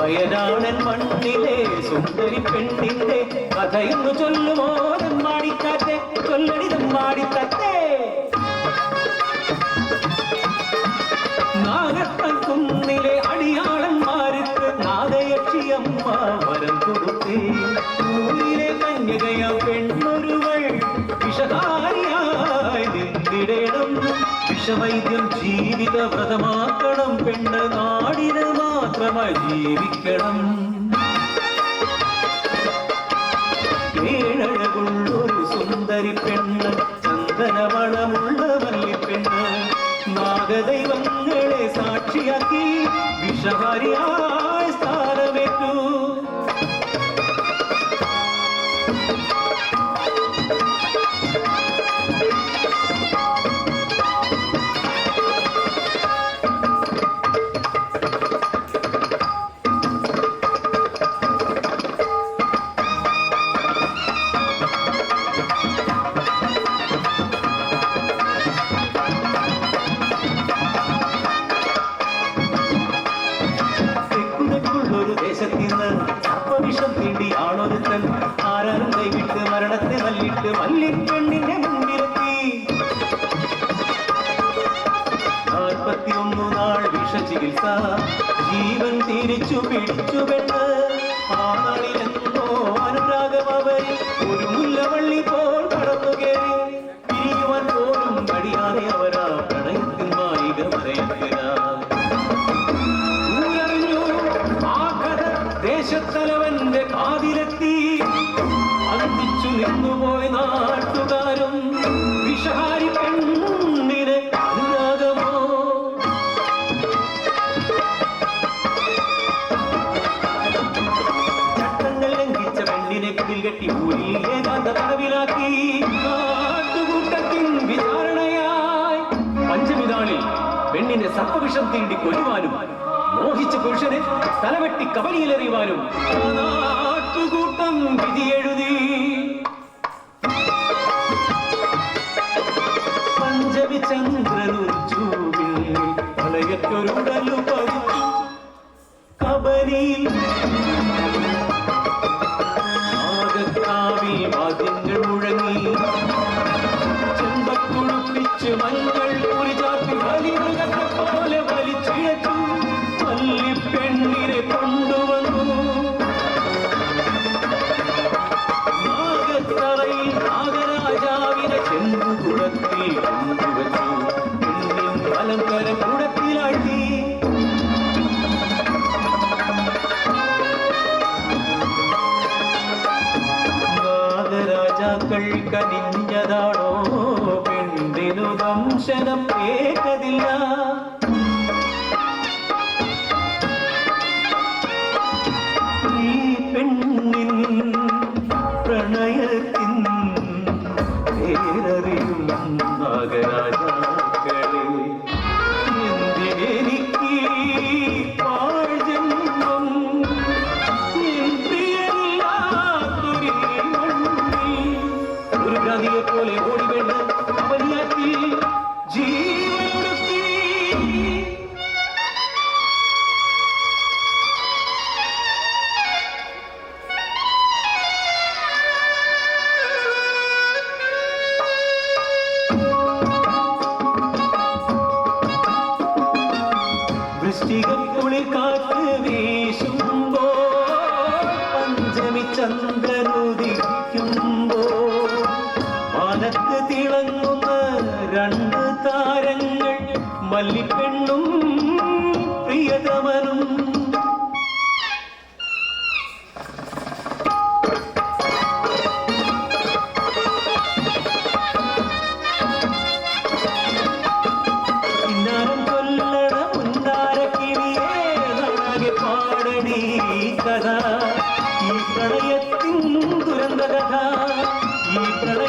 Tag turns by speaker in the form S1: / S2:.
S1: വയനാടൻ മണ്ണിലെ സുന്ദരി പെണ്ണിന്റെ കഥയൊന്നു ചൊല്ലുമോ തമ്മാടിക്കാറ്റെ, ചൊല്ലടി തമ്മാടിക്കാറ്റെ. നാഗപ്പൻകുന്നിലെ അടിയാളന്മാർക്ക് നാഗയക്ഷിയമ്മ വരം കൊടുത്തേ. ൂരിലെ കന്യകയ പെണ്ണൊരുവൾ വിഷകാരിയായി നിന്നിടേണം. വിഷവൈദ്യം ജീവിത വ്രതമാക്കണം. പെണ്ണ് നാടിന് മാത്രമായി ജീവിക്കണം. ഏഴഴകുള്ളൊരു സുന്ദരി പെണ്ണ്, ചന്ദനമണമുള്ള വല്ലിപ്പെണ്ണ്, നാഗദൈവങ്ങളെ സാക്ഷിയാക്കി വിഷഹാരിയായി സ്ഥാനമേറ്റു. സർപ്പവിഷം തീണ്ടിയാണൊരുത്തൻ ആരാരും കൈവിട്ട് മരണത്തെ വല്ലിട്ട് വല്ലിപ്പെണ്ണിന്റെ മുമ്പിലെത്തി. 41 നാൾ വിഷചികിത്സ, ജീവൻ തിരിച്ചു പിടിച്ചു പെണ്ണ്. ആ നാളിലെന്തോ അനുരാഗം അവരിൽ ഒരു മുല്ലവള്ളി പോൽ കടന്നു കയറി. പിരിയുവാൻ പോലും കഴിയാതെ അവരാ പ്രണയത്തിൻ മായിക മറയത്തിനാ. ദേശത്തലവന്റെ കാതിലെത്തി. അന്തിച്ചു നിന്നുപോയി നാട്ടുകാരും. വിഷഹാരി പെണ്ണിന് അനുരാഗമോ. ചട്ടങ്ങൾ ലംഘിച്ച പെണ്ണിനെ കുടിൽ കെട്ടി ഊരിൽ ഏകാന്ത തടവിലാക്കി. നാട്ടുകൂട്ടത്തിൻ വിചാരണയായി പഞ്ചമി നാളിൽ പെണ്ണിനെ സർപ്പവിഷം തീണ്ടി കൊല്ലുവാനും മോഹിച്ച പുരുഷനെ തലവെട്ടി കബലിയിലെറിയുവാനും നാട്ടുകൂട്ടം വിധിയെഴുതി. പഞ്ചമി ചന്ദ്രനുച്ചൂവിൽ വലയത്തൊരുടലു പതിച്ചു കബലിയിൽ. ആകത്താവിൽ വാദ്യങ്ങൾ മുഴങ്ങി, ചെമ്പക്കുടുപ്പിച്ച് മഞ്ഞൾ കുറിചാത്തി ബലിമൃഗത്തെ പോലെ വലിച്ചിഴച്ചു. പെണ്ണിനെ കൊണ്ടുവന്നു നാഗത്തറയിൽ. നാഗരാജാവിനെ ചെമ്പുകുടത്തിൽ കൊണ്ടുവച്ചു. പെണ്ണിൻ അലങ്കരം കുടത്തിലാഴ്ത്തി. നാഗരാജാക്കൾ കനിഞ്ഞതാണോ പെണ്ണിനു ദംശനം കേൾക്കതില്ല. പെണ്ണിൻ പ്രണയത്തിൻ പേരറിയും നാഗരാജാക്കളെ, എന്തിനെനിക്ക് പാഴ്ജന്മം. ഒരു ഗാന്ധിയെ പോലെ ഓടിവേണ്ട അവനിയാക്കി ജീവനൊടുക്കി. വൃശ്ചികക്കുളിർ കാറ്റ് വീശുമ്പോ, പഞ്ചമി ചന്ദ്രനുദിക്കുമ്പോ, വാനത്ത് തിളങ്ങുന്ന 2 താരങ്ങൾ, മല്ലിപ്പെണ്ണും പ്രിയതമനും. കഥ ഈ പ്രണയത്തിൻ ദുരന്ത കഥ, ഈ പ്രണയ